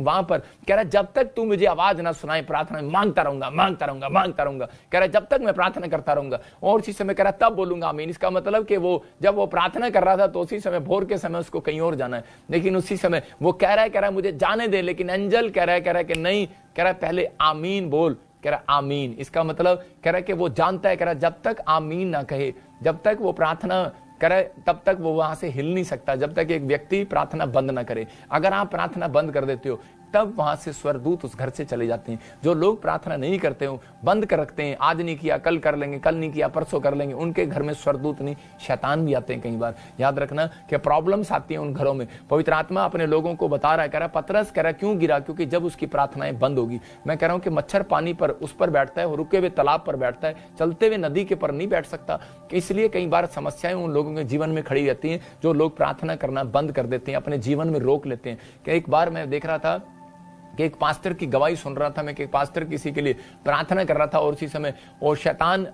वहां पर कह रहा जब तक तू मुझे आवाज ना सुनाए प्रार्थना में मांगता रहूंगा मांगता रहूंगा मांगता रहूंगा। कह रहा जब तक मैं प्रार्थना करता रहूंगा और उसी समय कह रहा तब बोलूंगा आमीन। इसका मतलब कि वो जब वो प्रार्थना कर रहा था तो उसी समय भोर के समय उसको कहीं और जाना है, लेकिन उसी समय वो कह रहा है मुझे जाने दे, लेकिन एंजल कह रहा है कि नहीं, कह रहा है पहले आमीन बोल। कह रहा आमीन, इसका मतलब कह रहा है कि वो जानता है, कह रहा जब तक आमीन ना कहे, जब तक वो प्रार्थना करे तब तक वो वहां से हिल नहीं सकता, जब तक एक व्यक्ति प्रार्थना बंद ना करे। अगर आप प्रार्थना बंद कर देते हो तब वहां से स्वर्गदूत उस घर से चले जाते हैं। जो लोग प्रार्थना नहीं करते हो, बंद कर रखते हैं, आज नहीं किया कल कर लेंगे, कल नहीं किया परसों कर लेंगे, उनके घर में स्वर्गदूत नहीं शैतान भी आते हैं। कई बार याद रखना कि प्रॉब्लम्स आती हैं उन घरों में। पवित्र आत्मा अपने लोगों को बता रहा है, कह रहा पतरस कह रहा क्यों गिरा, क्योंकि जब उसकी प्रार्थनाएं बंद होगी। मैं कह रहा हूं कि मच्छर पानी पर उस पर बैठता है, रुके हुए तालाब पर बैठता है, चलते हुए नदी के पर नहीं बैठ सकता। इसलिए कई बार समस्याएं उन लोगों के जीवन में खड़ी रहती हैं जो लोग प्रार्थना करना बंद कर देते हैं, अपने जीवन में रोक लेते हैं। कि एक बार मैं देख रहा था कि एक पास्टर की गवाही सुन रहा था मैं, कि एक पास्टर किसी के लिए प्रार्थना कर रहा था और उसी समय वो शैतान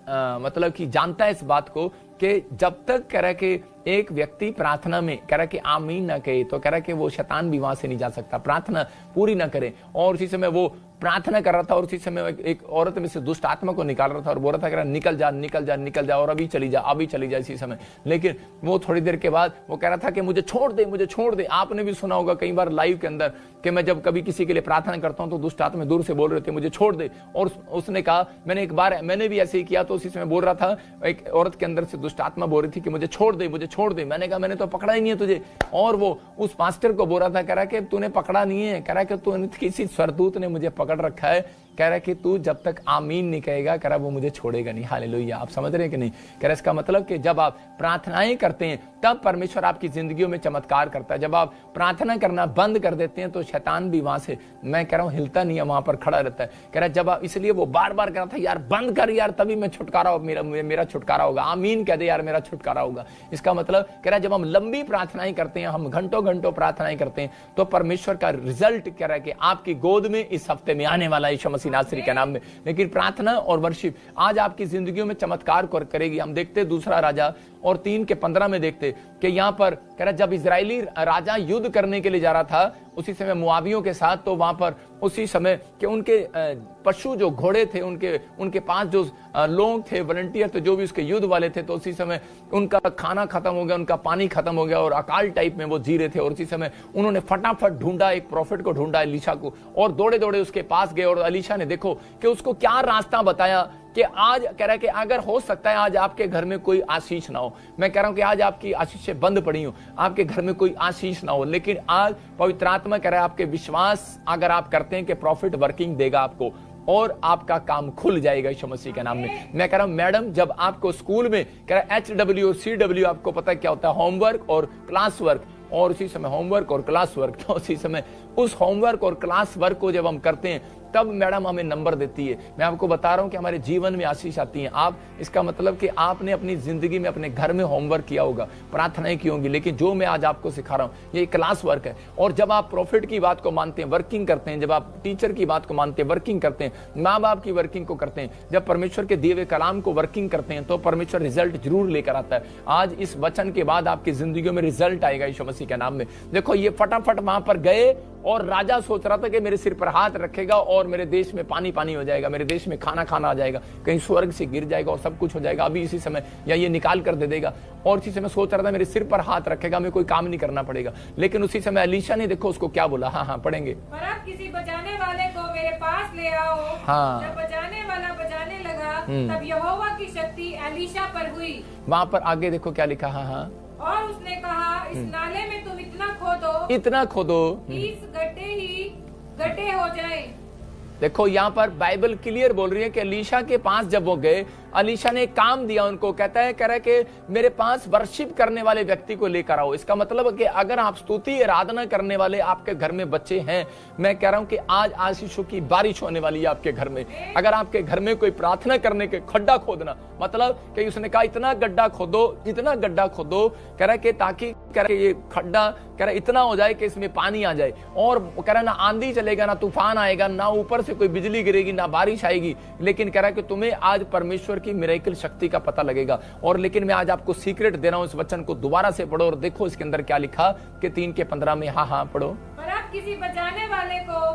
मतलब कि जानता है इस बात को कि जब तक कह रहा है कि एक व्यक्ति प्रार्थना में कह रहा है कि आमीन ना कहे तो कह रहा है कि वो शैतान भी वहां से नहीं जा सकता, प्रार्थना पूरी ना करे। और उसी समय वो प्रार्थना कर रहा था और उसी समय एक औरत में से दुष्ट आत्मा को निकाल रहा था और बोल रहा था, कह रहा निकल जा निकल जा निकल जा और अभी चली जा अभी चली जा इसी समय। लेकिन वो थोड़ी देर के बाद वो कह रहा था कि मुझे छोड़ दे मुझे छोड़ दे। आपने भी सुना होगा कई बार लाइव के अंदर कि मैं जब कभी किसी के लिए प्रार्थना करता हूं तो दुष्ट आत्मा दूर से बोल रहे थे मुझे छोड़ दे। और उसने कहा, मैंने भी ऐसे ही किया, तो उसी समय बोल रहा था, एक औरत के अंदर से दुष्ट आत्मा बोल रही थी कि मुझे छोड़ दे मुझे छोड़ दे। मैंने कहा मैंने तो पकड़ा ही नहीं है तुझे। और वो उस पास्टर को बोल रहा था, कह रहा कि तूने पकड़ा नहीं है, कह रहा कि तू किसी स्वर्गदूत ने मुझे पकड़ रखा है, कह रहा कि तू जब तक आमीन नहीं कहेगा कह रहा वो मुझे छोड़ेगा नहीं। हालेलुया। आप समझ रहे हैं कि नहीं? कह रहा इसका मतलब कि जब आप प्रार्थनाएं करते हैं तब परमेश्वर आपकी जिंदगियों में चमत्कार करता है। जब आप प्रार्थना करना बंद कर देते हैं तो शैतान भी वहां से, मैं कह रहा हूं, हिलता नहीं है, वहां पर खड़ा रहता है। कह रहा जब आप, इसलिए वो बार बार कह रहा था यार बंद कर यार, तभी मैं छुटकारा मेरा छुटकारा होगा, आमीन कह दे यार मेरा छुटकारा होगा। इसका मतलब कह रहा जब हम लंबी प्रार्थनाएं करते हैं, हम घंटों घंटों प्रार्थनाएं करते हैं तो परमेश्वर का रिजल्ट कह रहा है कि आपकी गोद में इस हफ्ते में आने वाला है यीशु मसीह नासरी के नाम में। लेकिन प्रार्थना और वर्शिप आज आपकी जिंदगियों में चमत्कार करेगी। हम देखते दूसरा राजा और 3:15 में देखते कि यहाँ पर कह रहा जब इजरायली राजा युद्ध करने के लिए जा रहा था उसी समय मुआवियों के साथ, तो वहां पर उसी समय कि उनके पशु जो घोड़े थे, उनके पास जो लोग थे वॉलंटियर थे जो भी उसके युद्ध वाले थे, तो उसी समय उनका खाना खत्म हो गया, उनका पानी खत्म हो गया और अकाल टाइप में वो जी रहे थे। और उसी समय उन्होंने फटाफट ढूंढा, एक प्रॉफिट को ढूंढा एलीशा को, और दौड़े दौड़े उसके पास गए। और एलीशा ने देखो कि उसको क्या रास्ता बताया कि आज कह रहा है कि अगर हो सकता है आज आपके घर में कोई आशीष ना हो। मैं कह रहा हूं कि आज आपकी आशीषें बंद पड़ी हो, आपके घर में कोई आशीष ना हो, लेकिन आज पवित्र आत्मा कह रहा है आपके विश्वास अगर आप करते हैं कि प्रॉफिट वर्किंग देगा आपको और आपका काम खुल जाएगा यीशु मसीह के नाम में। मैं कह रहा हूं मैडम, जब आपको स्कूल में कह रहा है HW और CW, आपको पता है क्या होता है, होमवर्क और क्लास वर्क, और उसी समय होमवर्क और क्लास वर्क, तो उसी समय उस होमवर्क और क्लास वर्क को जब हम करते हैं तब मैडम हमें नंबर देती है। मैं आपको बता रहा हूं कि हमारे जीवन में आशीष आती है। आप, इसका मतलब कि आपने अपनी जिंदगी में अपने घर में होमवर्क किया होगा, प्रार्थनाएं की होंगी, लेकिन जो मैं आज आपको सिखा रहा हूं ये क्लास वर्क है। और जब आप प्रॉफिट की बात को मानते हैं, वर्किंग करते हैं, जब आप टीचर की बात को मानते हैं, वर्किंग करते हैं, माँ बाप की वर्किंग को करते हैं, जब परमेश्वर के दिए हुए कलाम को वर्किंग करते हैं तो परमेश्वर रिजल्ट जरूर लेकर आता है। आज इस वचन के बाद आपकी जिंदगियों में रिजल्ट आएगा यीशु मसीह के नाम में। देखो ये फटाफट वहां पर गए और राजा सोच रहा था कि मेरे सिर पर हाथ रखेगा और मेरे देश में पानी पानी हो जाएगा, मेरे देश में खाना खाना आ जाएगा, कहीं स्वर्ग से गिर जाएगा और सब कुछ हो जाएगा अभी इसी समय, या ये निकाल कर दे देगा। और इसी समय सोच रहा था मेरे सिर पर हाथ रखेगा, मैं कोई काम नहीं करना पड़ेगा। लेकिन उसी समय एलीशा ने देखो उसको क्या बोला, हाँ पढ़ेंगे, पर अब किसी बचाने वाले को मेरे पास ले आओ। हाँ। जब बचाने वाला बचाने लगा तब यहोवा की शक्ति एलीशा पर हुई। वहां पर आगे देखो क्या लिखा, हाँ। और उसने कहा इस नाले में तुम इतना खोदो इस गड्ढे हो जाए। देखो यहाँ पर बाइबल क्लियर बोल रही है कि एलीशा के पास जब वो गए, एलीशा ने काम दिया उनको, कह रहा है कि मेरे पास वर्शिप करने वाले व्यक्ति को लेकर आओ। इसका मतलब है कि अगर आप स्तुति आराधना करने वाले आपके घर में बच्चे हैं, मैं कह रहा हूं कि आज आशीषों की बारिश होने वाली है आपके घर में। अगर आपके घर में कोई प्रार्थना करने के खड्डा खोदना, मतलब कि उसने कहा इतना गड्ढा खोदो, कह रहा है कि ताकि कह रहा है ये खड्डा कह रहा इतना हो जाए कि इसमें पानी आ जाए, और कह रहा ना आंधी चलेगा, ना तूफान आएगा, ना ऊपर से कोई बिजली गिरेगी, ना बारिश आएगी, लेकिन कह रहा है कि तुम्हें आज परमेश्वर की मिरेकल शक्ति का पता लगेगा। और लेकिन मैं आज आपको सीक्रेट दे रहा हूं, इस वचन को दोबारा से पढ़ो और देखो इसके अंदर क्या लिखा कि 3:15 में, हाँ पढ़ो। पर अब किसी बचाने वाले को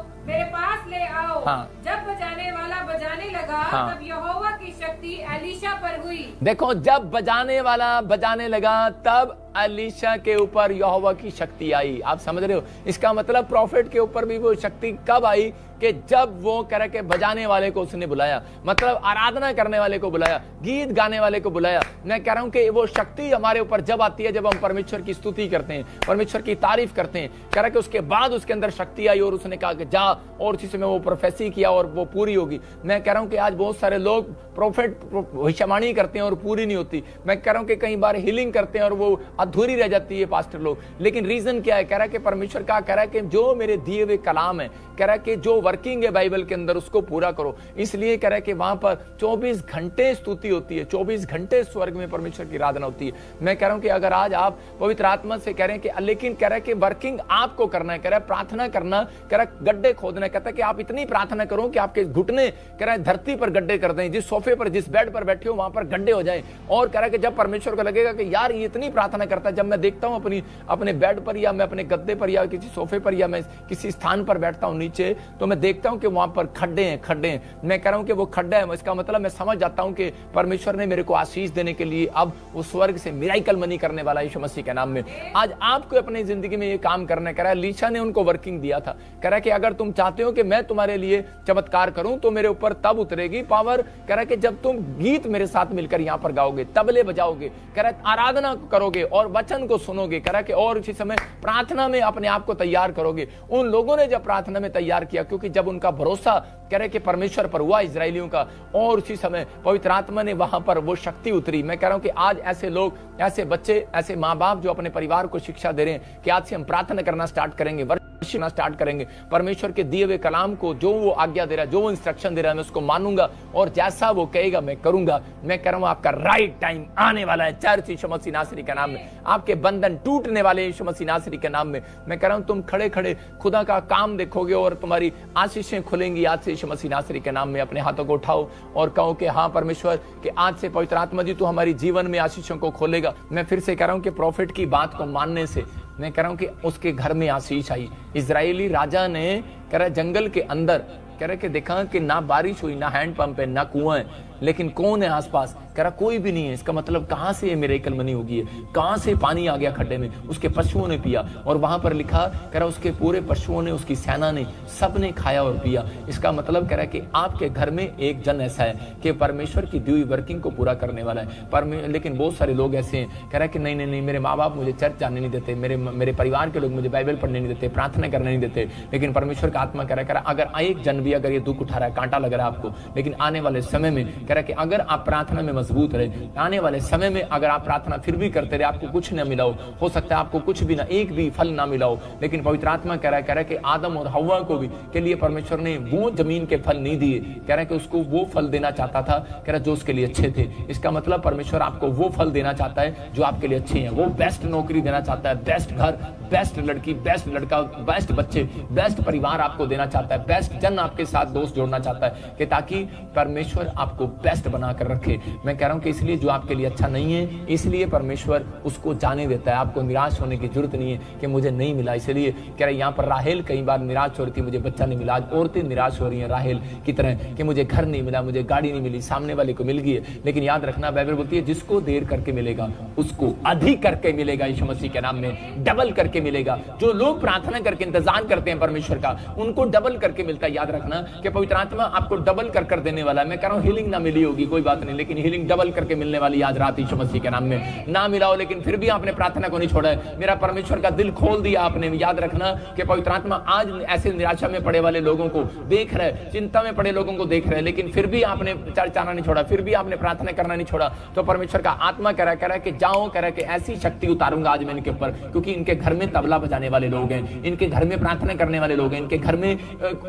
हाँ। जब बजाने वाला बजाने लगा, हाँ। तब यहोवा की शक्ति एलीशा पर हुई। देखो, जब बजाने वाला बजाने लगा तब एलीशा के ऊपर यहोवा की शक्ति आई। आप समझ रहे हो? इसका मतलब प्रॉफिट के ऊपर भी वो शक्ति कब आई कि जब वो कह के बजाने वाले को उसने बुलाया, मतलब आराधना करने वाले को बुलाया, गीत गाने वाले को बुलाया। मैं कह रहा हूं कि वो शक्ति हमारे ऊपर जब आती है जब हम परमेश्वर की स्तुति करते हैं, परमेश्वर की तारीफ करते हैं। कह रहा कि उसके बाद उसके अंदर शक्ति आई और उसने कहा कि जा, और उसी समय वो प्रोफेसी किया और वो पूरी होगी। मैं कह रहा हूं कि आज बहुत सारे लोग प्रोफेट भविष्यवाणी करते हैं और पूरी नहीं होती। मैं कह रहा हूं कि कई बार हीलिंग करते हैं और वो अधूरी रह जाती है पास्टर लोग। लेकिन रीजन क्या है? कह रहा है कि परमेश्वर का कह रहा है कि जो मेरे दिए हुए कलाम है, कह रहा है कि जो वर्किंग है बाइबल के अंदर उसको पूरा करो। इसलिए कह रहा है कि वहां पर 24 घंटे स्तुति होती है, 24 घंटे स्वर्ग में परमेश्वर की आराधना होती है। मैं कह रहा हूं कि अगर आज आप पवित्र आत्मा से कह रहे हैं कि, लेकिन कह रहा है कि वर्किंग आपको करना है, कह रहा है प्रार्थना करना, कह रहा है गड्ढे खोदना, कहता है कि आप इतनी प्रार्थना करो कि आपके घुटने कह रहा है धरती पर गड्ढे कर दें, जिस सोफे पर जिस बेड पर बैठे हो वहां पर गड्ढे हो जाए। और कह रहा है कि जब परमेश्वर को लगेगा कि यार ये इतनी प्रार्थना करता है, जब मैं देखता हूं अपने बेड पर या मैं अपने गद्दे पर या किसी सोफे पर या मैं किसी स्थान पर बैठता हूं नीचे, तो मैं देखता हूं कि वहां पर खड्डे हैं। मैं कह रहा हूं कि वो खड्डा है, इसका मतलब मैं समझ जाता हूं कि परमेश्वर ने मेरे को आशीष देने के लिए अब वो स्वर्ग से मिराकल मनी करने वाला यीशु मसीह के नाम में। आज आपको अपनी जिंदगी में ये काम करना है। कह रहा है एलीशा ने उनको वर्किंग दिया था। कह रहा है कि अगर तुम चाहते हो कि मैं तुम्हारे लिए चमत्कार करूं तो मेरे ऊपर तब उतरेगी पावर। कह रहा है कि जब तुम गीत मेरे साथ मिलकर यहां पर गाओगे, तबले बजाओगे, कह रहा है आराधना करोगे और वचन को सुनोगे। कह रहा है कि और इसी समय प्रार्थना में अपने आप को तैयार करोगे। उन लोगों ने जब प्रार्थना में तैयार किया, क्योंकि जब उनका भरोसा कह रहे कि परमेश्वर पर हुआ इजरायलियों का, और उसी समय पवित्र आत्मा ने वहां पर वो शक्ति उतरी। मैं कह रहा हूं कि आज ऐसे लोग, ऐसे बच्चे, ऐसे माँ बाप जो अपने परिवार को शिक्षा दे रहे हैं कि आज से हम प्रार्थना करना स्टार्ट करेंगे, वर्षना स्टार्ट करेंगे, परमेश्वर के दिए हुए कलाम को जो वो आज्ञा दे रहा है, जो वो इंस्ट्रक्शन दे रहा है, मैं उसको मानूंगा और जैसा वो कहेगा मैं करूंगा। मैं कह रहा हूं आपका राइट टाइम आने वाला है चर्च यीशु मसीह नासरी के नाम में। आपके बंधन टूटने वाले यीशु मसीह नासरी के नाम में। मैं कह रहा हूं तुम खड़े खड़े खुदा का काम देखोगे और तुम्हारी आशीषें खुलेंगी आज से यीशु मसीह नासरी के नाम में। अपने हाथों को उठाओ और कहो कि हाँ परमेश्वर, कि आज से पवित्र आत्मा जी तू हमारी जीवन में आशीषों को खोलेगा। मैं फिर से कह रहा हूं कि प्रॉफिट की बात को मानने से मैं कह रहा हूं कि उसके घर में आशीष आई। इजरायली राजा ने कह रहा जंगल के अंदर कह रहा कि देखा कि ना बारिश हुई, ना हैंड पंप है, ना कुआं है, लेकिन कौन है आसपास? कह रहा कोई भी नहीं है। इसका मतलब कहां से ये मिरेकल मनी होगी है? कहां से पानी आ गया खड्डे में? उसके पशुओं ने पिया। और वहां पर लिखा, कह रहा उसके पूरे पशुओं ने, उसकी सेना ने, सब ने खाया और पिया। इसका मतलब कह रहा है कि आपके घर में एक जन ऐसा है कि परमेश्वर की दी हुई वर्किंग को पूरा करने वाला है। लेकिन बहुत सारे लोग ऐसे हैं, कह रहा है कि नहीं नहीं नहीं, मेरे माँ बाप मुझे चर्च जाने नहीं देते, मेरे परिवार के लोग मुझे बाइबल पढ़ने नहीं देते, प्रार्थना करने नहीं देते। लेकिन परमेश्वर का आत्मा कह रहा है अगर एक जन भी अगर ये दुख उठा रहा है, कांटा लग रहा है आपको, लेकिन आने वाले समय में कह रहा है कि अगर आप प्रार्थना में मजबूत रहे, आने वाले समय में अगर आप प्रार्थना फिर भी करते रहे, आपको कुछ न मिला हो सकता है आपको कुछ भी ना, एक भी फल ना मिला हो, लेकिन पवित्र आत्मा कह रहा है कि आदम और हव्वा को भी के लिए परमेश्वर ने वो जमीन के फल नहीं दिए। कह रहा है कि उसको वो फल देना चाहता था, कह रहा जो उसके लिए अच्छे थे। इसका मतलब परमेश्वर आपको वो फल देना चाहता है जो आपके लिए अच्छे हैं। वो बेस्ट नौकरी देना चाहता है, बेस्ट घर, बेस्ट लड़की, बेस्ट लड़का, बेस्ट बच्चे, बेस्ट परिवार आपको देना चाहता है, बेस्ट जन आपके साथ दोस्त जोड़ना चाहता है कि ताकि परमेश्वर आपको बेस्ट बनाकर रखे। मैं कह रहा हूं कि इसलिए जो आपके लिए अच्छा नहीं है, इसलिए परमेश्वर उसको जाने देता है। आपको निराश होने की जरूरत नहीं है कि मुझे नहीं मिला। इसलिए कह रहे यहाँ पर राहेल कई बार निराश हो रही थी, मुझे बच्चा नहीं मिला। आज औरतें निराश हो रही हैं राहेल की तरह कि मुझे घर नहीं मिला, मुझे गाड़ी नहीं मिली, सामने वाले को मिल गई है। लेकिन याद रखना, बाइबल बोलती है जिसको देर करके मिलेगा उसको अधिक करके मिलेगा यीशु मसीह के नाम में, डबल करके मिलेगा। जो लोग प्रार्थना करके इंतजार करते हैं परमेश्वर का, उनको डबल करके मिलता है। याद रखना कि पवित्र आत्मा आपको डबल कर देने वाला है। मैं कह रहा हूं हीलिंग ना मिली होगी कोई बात नहीं, लेकिन हीलिंग डबल करके मिलने वाली आज रात यीशु मसीह के नाम में। ना मिला हो लेकिन फिर भी आपने प्रार्थना को नहीं छोड़ा है, मेरा परमेश्वर का दिल खोल दिया आपने। याद रखना कि पवित्र आत्मा आज ऐसे निराशा में पड़े वाले लोगों को देख रहे, चिंता में पड़े लोगों को देख रहे, लेकिन फिर भी आपने चर्च आना नहीं छोड़ा, फिर भी आपने प्रार्थना करना नहीं छोड़ा। तो परमेश्वर का आत्मा कह रहा है कि जाओ, कह रहा है कि ऐसी शक्ति उतारूंगा आज मैं इनके ऊपर, क्योंकि इनके घर में तबला बजाने वाले लोग हैं, इनके घर में प्रार्थना करने वाले लोग हैं, इनके घर में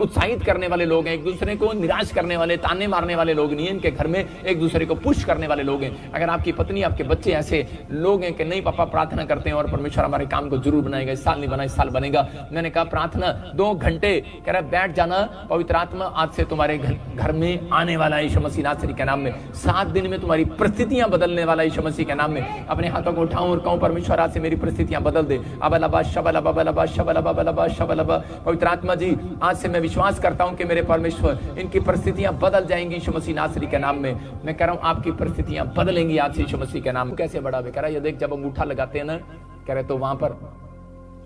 उत्साहित करने वाले लोग हैं, एक दूसरे को निराश करने वाले, ताने मारने वाले लोग नहीं है। इनके घर में एक दूसरे को पुश खुश करने वाले लोग हैं, अगर आपकी पत्नी आपके बच्चे ऐसे लोग हैं कि नहीं पापा प्रार्थना करते हैं और परमेश्वर हमारे काम को जरूर बनाएगा, इस साल नहीं बना इस साल बनेगा, मैंने कहा प्रार्थना 2 घंटे कह रहा बैठ जाना, पवित्र आत्मा आज से तुम्हारे घर में आने वाला है यीशु मसीह नासरी के नाम में। 7 दिन में तुम्हारी परिस्थितियां बदलने वाला है यीशु मसीह के नाम में। अपने हाथों को उठाऊं और कहूं परमेश्वर आज से मेरी परिस्थितियां बदल दे। अबलबा शबलबा बलबा शबलबा बलबा शबलबा। पवित्र आत्मा जी आज से मैं विश्वास करता हूं कि मेरे परमेश्वर इनकी परिस्थितियां बदल जाएंगी यीशु मसीह नासरी के नाम में। मैं कह रहा हूं आपकी परिस्थितियां बदलेंगी आज से यीशु मसीह के नाम में। कैसे बड़ा कह रहा है, ये देख जब अंगूठा लगाते हैं ना, कह रहे तो वहां पर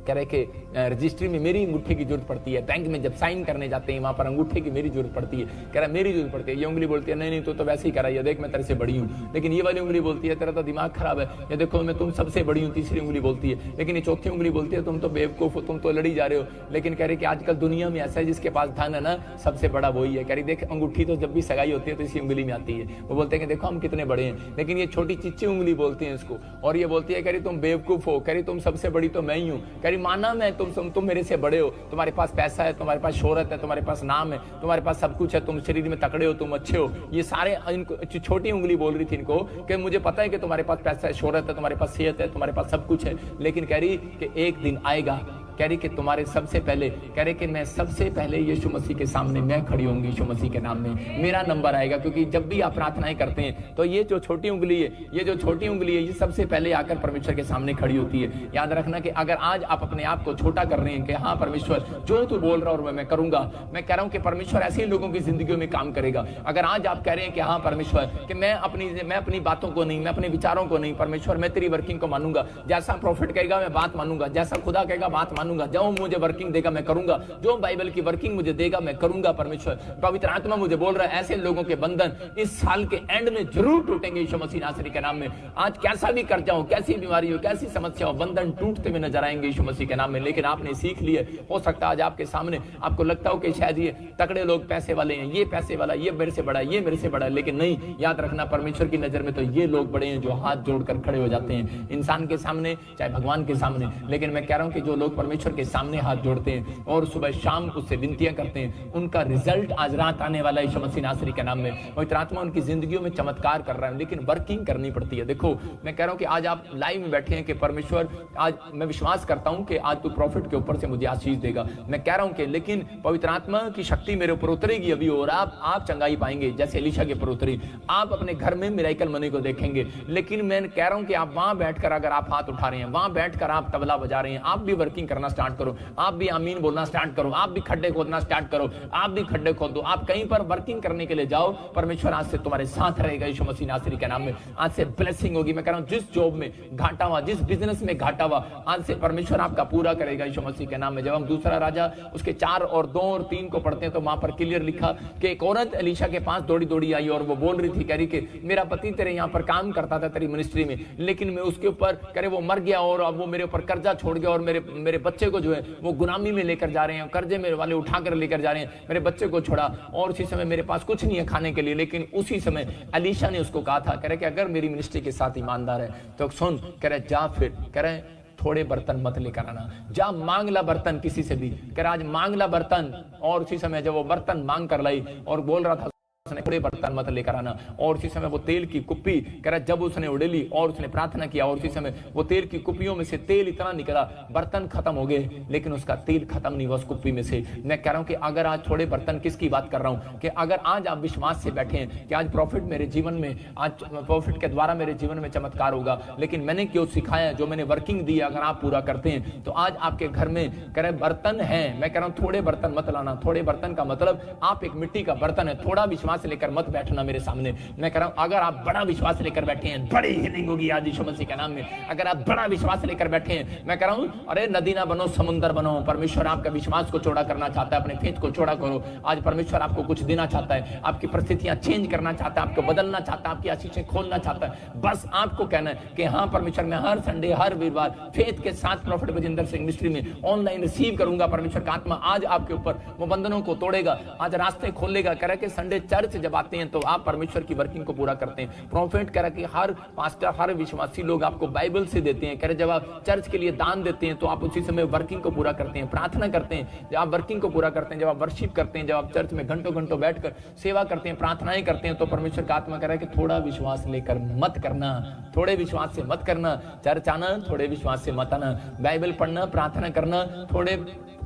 कह रहे कि रजिस्ट्री में मेरी अंगूठे की जरूरत पड़ती है, बैंक में जब साइन करने जाते हैं वहां पर अंगूठे की मेरी जरूरत पड़ती है। कह रहा मेरी जरूरत पड़ती है। ये उंगली बोलती है नहीं नहीं तो वैसे ही कह रहा है, देख मैं तेरे से बड़ी हूँ। लेकिन ये वाली उंगली बोलती है तेरा तो दिमाग खराब है, ये देखो मैं तुम सबसे बड़ी हूँ। तीसरी उंगली बोलती है, लेकिन ये चौथी उंगली बोलती है तुम तो बेवकूफ हो, तुम तो लड़ी जा रहे हो। लेकिन कह रहे कि आजकल दुनिया में ऐसा है जिसके पास धन है ना सबसे बड़ा वही है। कह रही देख अंगूठी तो जब भी सगाई होती है तो इसी उंगली में आती है। वो बोलते हैं कि देखो हम कितने बड़े हैं, लेकिन ये छोटी चिच्ची उंगली बोलती है इसको, और ये बोलती है कह रही तुम बेवकूफ हो, कह रही तुम सबसे बड़ी तो मैं ही हूँ। कह रही माना मैं तुम मेरे से बड़े हो, तुम्हारे पास पैसा है, तुम्हारे पास शोहरत है, तुम्हारे पास नाम है, तुम्हारे पास सब कुछ है, तुम शरीर में तकड़े हो, तुम अच्छे हो। ये सारे इनको छोटी उंगली बोल रही थी इनको कि मुझे पता है कि तुम्हारे पास पैसा है, शोहरत है, तुम्हारे पास सेहत है, तुम्हारे पास सब कुछ है, लेकिन कह रही कि एक दिन आएगा, कह रही कि तुम्हारे सबसे पहले, कह रहे कि मैं सबसे पहले यीशु मसीह के सामने मैं खड़ी होंगी यीशु मसीह के नाम में, मेरा नंबर आएगा। क्योंकि जब भी आप प्रार्थनाएं करते हैं तो ये जो छोटी उंगली है, ये जो छोटी उंगली है, ये सबसे पहले आकर परमेश्वर के सामने खड़ी होती है। याद रखना कि अगर आज आप अपने आप को छोटा कर रहे हैं कि हाँ परमेश्वर जो तू बोल रहा और मैं करूंगा, मैं कह रहा हूं कि परमेश्वर ऐसे ही लोगों की जिंदगियों में काम करेगा। अगर आज आप कह रहे हैं कि हाँ परमेश्वर कि मैं अपनी बातों को नहीं, मैं अपने विचारों को नहीं, परमेश्वर मैं तेरी वर्किंग को मानूंगा, जैसा प्रॉफिट कहेगा मैं बात मानूंगा, जैसा खुदा कहेगा बात मानूंगा, जो मुझे वर्किंग देगा मैं करूंगा, जो बाइबल की वर्किंग मुझे देगा मैं करूंगा। परमेश्वर पवित्र आत्मा मुझे बोल रहा है ऐसे लोगों के बंधन इस साल के एंड में जरूर टूटेंगे यीशु मसीह नासरी के नाम में। आज कैसा भी कर जाओ, कैसी बीमारी हो, कैसी समस्या हो, बंधन टूटते हुए नजर आएंगे यीशु मसीह के नाम में। लेकिन आपने सीख लिए, हो सकता है आज आपके सामने आपको लगता हो कि शायद ये तगड़े लोग पैसे वाले हैं, ये पैसे वाला, ये मेरे से बड़ा है, ये मेरे से बड़ा है, लेकिन नहीं, याद रखना परमेश्वर की नजर में तो ये लोग बड़े हैं जो हाथ जोड़कर खड़े हो जाते हैं इंसान के सामने चाहे भगवान के सामने। लेकिन मैं कह रहा हूं कि जो लोग परमेश्वर के सामने हाथ जोड़ते हैं और सुबह शाम उससे विनतियां करते हैं, उनका रिजल्ट आज रात आने वाला है यीशु मसीह नासरी के नाम में। पवित्र आत्मा उनकी जिंदगियों में चमत्कार कर रहा है, लेकिन वर्किंग करनी पड़ती है। देखो मैं कह रहा हूं कि आज आप लाइव में बैठे हैं कि परमेश्वर आज मैं विश्वास करता हूं कि आज तू प्रॉफिट के ऊपर से मुझे आशीष देगा। मैं कह रहा हूं कि लेकिन पवित्र आत्मा की शक्ति मेरे ऊपर उतरेगी अभी और आप चंगाई पाएंगे जैसे एलीशा के ऊपर उतरी। आप अपने घर में मिराकल मनी को देखेंगे। लेकिन मैं कह रहा हूं कि आप वहां बैठकर अगर आप हाथ उठा रहे हैं, वहां बैठकर आप तबला बजा रहे हैं, आप भी वर्किंग करना स्टार्ट करो, आप भी आमीन बोलना स्टार्ट करो, आप भी खड्डे खोदना स्टार्ट करो, आप भी खड्डे खोद दो, आप कहीं पर वर्किंग करने के लिए जाओ, परमेश्वर आज से तुम्हारे साथ रहेगा यीशु मसीह नासरी के नाम में। आज से ब्लेसिंग होगी। मैं कह रहा हूं जिस जॉब में घाटा हुआ, जिस बिजनेस में घाटा हुआ, आज से परमेश्वर आपका पूरा करेगा यीशु मसीह के नाम में। जब हम दूसरा राजा उसके 4 और 2 और 3 को पढ़ते हैं तो वहां पर क्लियर लिखा कि एक औरत एलीशा के पास दौड़ी दौड़ी आई और वो बोल रही थी, कह रही कि मेरा पति तेरे यहाँ पर काम करता था तेरी मिनिस्ट्री में, लेकिन मैं उसके ऊपर कह रहे वो मर गया और अब वो मेरे ऊपर कर्जा छोड़ गया और मेरे बच्चे को जो है वो गुलामी में लेकर जा रहे हैं, कर्जे मेरे वाले उठाकर लेकर जा रहे हैं, मेरे बच्चे को छोड़ा और उसी समय मेरे पास कुछ नहीं है खाने के लिए। लेकिन उसी समय एलीशा ने उसको कहा था, कह रहे कि अगर मेरी मिनिस्ट्री के साथ ईमानदार है तो सुन, कह रहे जा फिर, कह रहे थोड़े बर्तन मत लेकर आना, जा मांग ला बर्तन किसी से भी, कह रहा आज मांग ला बर्तन। और उसी समय जब वो बर्तन मांग कर लाई और बोल रहा था थोड़े बर्तन मत लेकर आना, और उसी समय वो तेल की कुप्पी, कह रहा जब उसने उड़ेली और उसने प्रार्थना किया और उसी समय वो तेल की कुप्पियों में से तेल इतना निकला, बर्तन खत्म हो गए लेकिन उसका तेल खत्म नहीं हुआ उस कुप्पी में से। मैं कह रहा हूं कि अगर आज थोड़े बर्तन, किसकी बात कर रहा हूं कि अगर आज आप विश्वास से बैठे हैं कि आज प्रॉफिट मेरे जीवन में, आज प्रॉफिट के द्वारा मेरे जीवन में चमत्कार होगा, लेकिन मैंने क्यों सिखाया, जो मैंने वर्किंग दी अगर आप पूरा करते हैं तो आज आपके घर में कह रहे बर्तन है। मैं कह रहा हूं थोड़े बर्तन मत लाना। थोड़े बर्तन का मतलब आप एक मिट्टी का बर्तन है, थोड़ा विश्वास लेकर मत बैठना मेरे सामने। मैं कह रहा हूं अगर आप बड़ा विश्वास लेकर बैठे हैं, बड़ी हीलिंग होगी आज यीशु मसीह के नाम में। अगर आप बड़ा विश्वास लेकर बैठे हैं, मैं कह रहा हूं अरे नदी ना बनो समुंदर बनो। परमेश्वर आपका विश्वास को चौड़ा करना चाहता है, अपने फेथ को चौड़ा करो। आज परमेश्वर आपको कुछ देना चाहता है, आपकी परिस्थितियां चेंज करना चाहता है, आपको बदलना चाहता है, आपकी आशीषें खोलना चाहता है। बस आपको कहना है कि हाँ परमेश्वर मैं हर संडे हर वीरवार फेथ के साथ प्रॉफिट बजिंदर सिंह मिनिस्ट्री में ऑनलाइन रिसीव करूंगा। परमेश्वर का आत्मा आज आपके ऊपर वो बंधनों को तोड़ेगा, आज रास्ते खोलेगा। कह रहा है कि संडे चर्च चर्च जब आते हैं तो आप परमेश्वर की वर्किंग को पूरा करते हैं। प्रॉफिट कह रहा कि हर पास्टर, हर विश्वासी लोग आपको बाइबल से देते हैं। कह रहे जब आप चर्च के लिए दान देते हैं तो आप उसी समय वर्किंग को पूरा करते हैं, प्रार्थना करते हैं। जब आप वर्किंग को पूरा करते हैं, जब आप वर्शिप करते हैं, जब आप चर्च में घंटों घंटों बैठकर सेवा करते हैं, प्रार्थनाएं करते हैं, तो परमेश्वर का आत्मा कह रहा है कि थोड़ा विश्वास लेकर मत करना, थोड़े विश्वास से मत करना। चर्च आना, थोड़े विश्वास से मत आना। बाइबल पढ़ना, प्रार्थना करना, थोड़े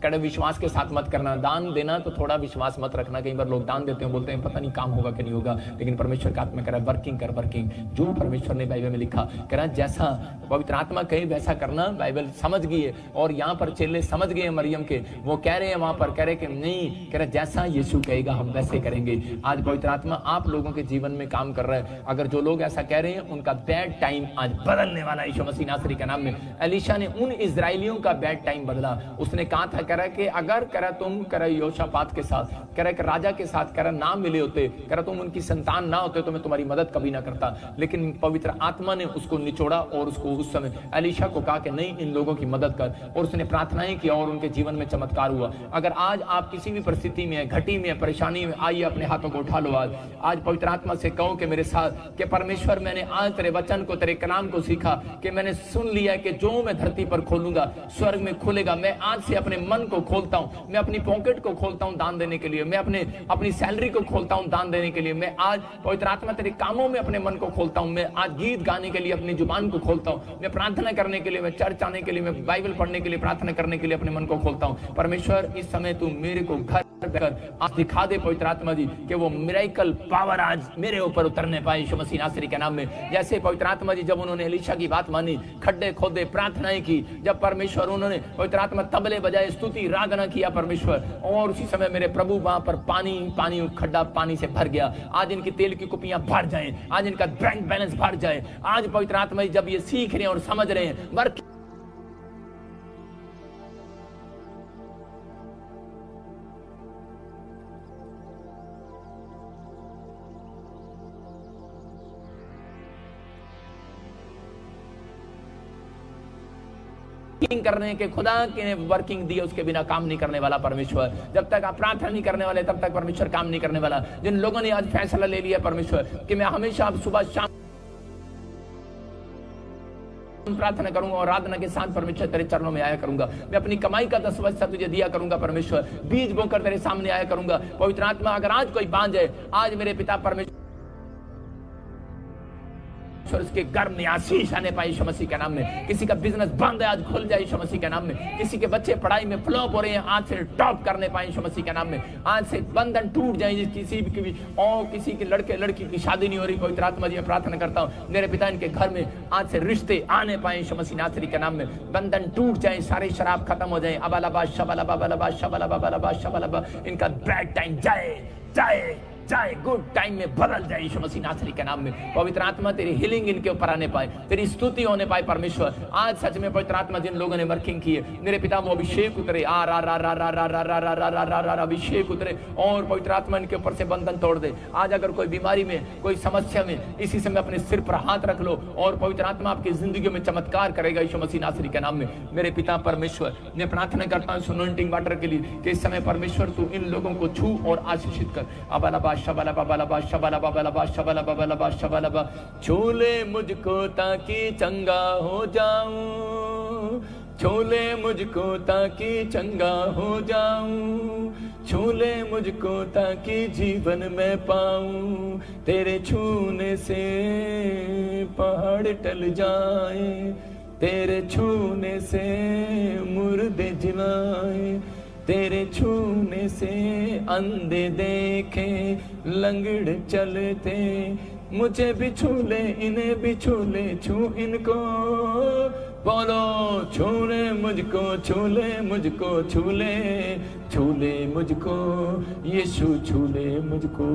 कड़े विश्वास के साथ मत करना। दान देना तो थोड़ा विश्वास मत रखना। कई बार लोग दान देते हैं, बोलते हैं पता नहीं काम होगा कि नहीं होगा, लेकिन परमेश्वर का आत्मा कह रहा है वर्किंग कर, वर्किंग। जो परमेश्वर ने बाइबल में लिखा, कह रहा है जैसा पवित्र आत्मा कहे वैसा करना। बाइबल समझ गई है, और यहाँ पर चेले समझ गए मरियम के, वो कह रहे हैं वहां पर, कह रहे कि नहीं, कह रहे जैसा यीशु कहेगा हम वैसे करेंगे। आज पवित्र आत्मा आप लोगों के जीवन में काम कर रहा है। अगर जो लोग ऐसा कह रहे हैं उनका बैड टाइम आज बदलने वाला है यीशु मसीह नासरी के नाम में। एलीशा ने उन इजराइलियों का बैड टाइम बदला। उसने कहा था, कह रहा कि अगर कह रहा तुम कह रहा योशापात के साथ, कह रहा कि राजा के साथ कह रहा ना मिले होते, कह रहा तुम उनकी संतान ना होते तो मैं तुम्हारी मदद कभी ना करता। लेकिन पवित्र आत्मा ने उसको निचोड़ा और उसको उस समय एलीशा को कहा कि नहीं, इन लोगों की मदद कर, और उसने प्रार्थनाएं की और उनके जीवन में चमत्कार हुआ। अगर आज आप किसी भी परिस्थिति में, घटी में, परेशानी में, आइए अपने हाथों को उठा लो। आज पवित्र आत्मा से कहो कि मेरे साथ, कि परमेश्वर मैंने आज तेरे वचन को, तेरे कलाम को सीखा, कि मैंने सुन लिया कि जो मैं धरती पर खोलूंगा स्वर्ग में खुलेगा। मैं आज से अपने मन को खोलता हूं, मैं अपनी पॉकेट को खोलता हूं दान देने के लिए, मैं अपनी सैलरी को खोलता हूं दान देने के लिए। मैं आज पवित्र आत्मा तेरे कामों में अपने मन को खोलता हूं। मैं आज गीत गाने के लिए अपनी जुबान को खोलता हूं, मैं प्रार्थना करने के लिए, मैं चर्च आने के लिए, मैं बाइबल पढ़ने के लिए, प्रार्थना करने के लिए अपने मन को खोलता हूं। परमेश्वर इस समय तू मेरे को घर आज दिखा दे पवित्र आत्मा जी, कि वो मिरेकल पावर आज मेरे ऊपर उतरने पाए यीशु मसीह नासरी के नाम में। जैसे पवित्र आत्मा जी जब उन्होंने एलीशा की बात मानी, खड्डे खोदे, प्रार्थनाएं की, जब परमेश्वर उन्होंने पवित्र आत्मा तबले बजाए, स्तुति रागना किया परमेश्वर, और उसी समय मेरे प्रभु वहां पर पानी खड्डा पानी से भर गया। आज इनकी तेल की कुपियां भर जाएं, आज इनका बैंक बैलेंस भर जाए। आज पवित्र आत्मा जी जब ये सीख रहे हैं और समझ रहे हैं वर्क करने के, खुदा के वर्किंग दिए उसके बिना काम नहीं करने वाला परमेश्वर। जब तक आप प्रार्थना नहीं करने वाले तब तक परमेश्वर काम नहीं करने वाला। जिन लोगों ने आज फैसला ले लिया परमेश्वर कि मैं हमेशा सुबह शाम प्रार्थना करूंगा और आराधना के साथ परमेश्वर तेरे चरणों में आया करूंगा, मैं अपनी कमाई का 10% तुझे दिया करूंगा परमेश्वर, बीज बोकर तेरे सामने आया करूंगा। पवित्र आत्मा अगर आज कोई बांझ है, आज मेरे पिता परमेश्वर उसके घर में आशीष आने पाए यीशु मसीह के नाम में। किसी का बिजनेस बंद है आज खुल जाए यीशु मसीह के नाम में। किसी के बच्चे पढ़ाई में फ्लॉप हो रहे हैं आज से टॉप करने पाए यीशु मसीह के नाम में। आज से बंधन टूट जाए किसी भी, और किसी के लड़के लड़की की शादी नहीं हो रही, पवित्र आत्मा जी मैं प्रार्थना करता हूँ मेरे पिता इनके घर में आज से रिश्ते आने पाए यीशु मसीह नासरी के नाम में। बंधन टूट जाए, सारे शराब खत्म हो जाए। अबालाबा शबालाबा बालाबा शबालाबा बालाबा शबालाबा, इनका बैड टाइम जाए जाए जाए, गुड टाइम में बदल जाए यीशु मसीह नासरी के नाम में। पवित्र आत्मा तेरी हीलिंग इनके ऊपर आने पाए, तेरी स्तुति होने पाए परमेश्वर। आज सच में पवित्र आत्मा जिन लोगों ने वर्किंग की है मेरे पिता वो अभिषेक उतरे, आ रा रा रा रा रा रा रा रा रा रा रा अभिषेक उतरे और पवित्र आत्मा इनके ऊपर से बंधन तोड़ दे। आज अगर कोई बीमारी में, कोई समस्या में, इसी समय अपने सिर पर हाथ रख लो और पवित्र आत्मा आपकी जिंदगी में चमत्कार करेगा यीशु मसीह नासरी के नाम में। मेरे पिता परमेश्वर मैं प्रार्थना करता हूँ अनॉइंटिंग वाटर के लिए कि इस समय परमेश्वर तू इन लोगों को छू और आशीषित कर। अबालाबा शबालाबा बालाबा शबालाबा बालाबा शबालाबा बालाबा शबालाबा, छोले मुझको ताकि चंगा हो जाऊं, छोले मुझको ताकि चंगा हो जाऊं, छोले मुझको ताकि जीवन में पाऊं, तेरे छूने से पहाड़ टल जाए, तेरे छूने से मुर्दे जिलाए, तेरे छूने से अंधे देखे, लंगड़ चलते, मुझे भी छू ले, इन्हें भी छू ले, छू इनको, बोलो छूले मुझको, छूले मुझको, छूले छूले मुझको, यीशु छूले मुझको।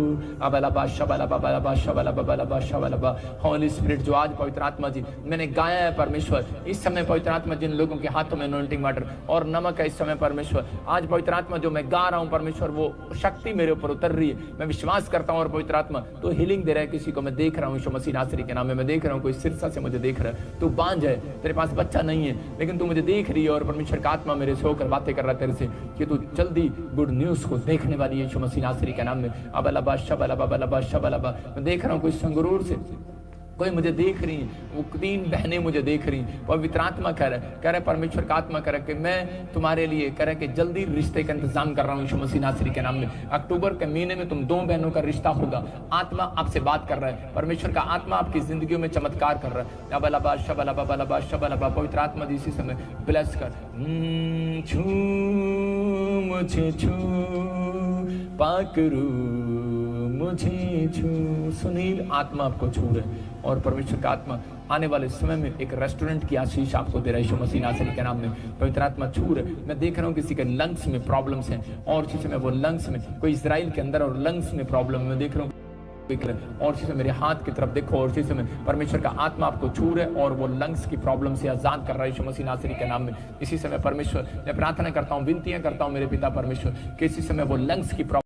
अबलाबा शबलाबा बलाबा शबलाबा बलाबा शबलाबा। हॉली स्पिरिट जो आज पवित्र आत्मा जी मैंने गाया है परमेश्वर, इस समय पवित्र आत्मा जिन लोगों के हाथों में अनॉइंटिंग वाटर और नमक है इस समय परमेश्वर, आज पवित्र आत्मा जो मैं गा रहा हूँ परमेश्वर वो शक्ति मेरे ऊपर उतर रही है। मैं विश्वास करता हूँ और पवित्र आत्मा तो हीलिंग दे रहा है किसी को। मैं देख रहा हूँ यीशु मसीह नासरी के नाम में, मैं देख रहा हूँ कोई सिरसा से मुझे देख रहा है, तू बांझ है, तेरे पास बच्चा नहीं है, लेकिन तू मुझे देख रही है और परमेश्वर का आत्मा मेरे से होकर बातें कर रहा है तेरे से कि तू जल्दी गुड न्यूज को देखने वाली है यीशु मसीह नासरी के नाम में। अबलबा शबलबा शबलबा, मैं देख रहा हूँ कोई संगरूर से कोई मुझे देख रही है, वो 3 बहनें मुझे देख रही, पवित्र आत्मा कह रहा है परमेश्वर का आत्मा कह रहा है कि मैं तुम्हारे लिए कह रहा है कि जल्दी रिश्ते का इंतजाम कर रहा हूँ यीशु मसीह नासरी के नाम में। अक्टूबर के महीने में तुम 2 बहनों का रिश्ता होगा। आत्मा आपसे बात कर रहा है, परमेश्वर का आत्मा आपकी जिंदगियों में चमत्कार कर रहा है। अबलबा शबलबा बलबा शबलबा, पवित्र आत्मा इसी समय ब्लेस कर। छू मुझे छू पाकरू मुझे छू। सुनील आत्मा आपको छू रहे और परमेश्वर का आत्मा आने वाले समय में एक रेस्टोरेंट की आशीष आपको दे रहा है यीशु मसीह नासरी के नाम में। पवित्र आत्मा छू रहे। मैं देख रहा हूँ किसी के लंग्स में प्रॉब्लम्स हैं और इसी समय वो लंग्स में कोई इजराइल के अंदर और लंग्स में प्रॉब्लम मैं देख रहा हूँ और इसी समय मेरे हाथ की तरफ देखो और इसी समय परमेश्वर का आत्मा आपको छू रहे और वो लंग्स की प्रॉब्लम से आजाद कर रहा है यीशु मसीह नासरी के नाम में। इसी समय परमेश्वर मैं प्रार्थना करता हूँ, विनतियां करता हूँ मेरे पिता परमेश्वर कि इसी समय वो लंग्स की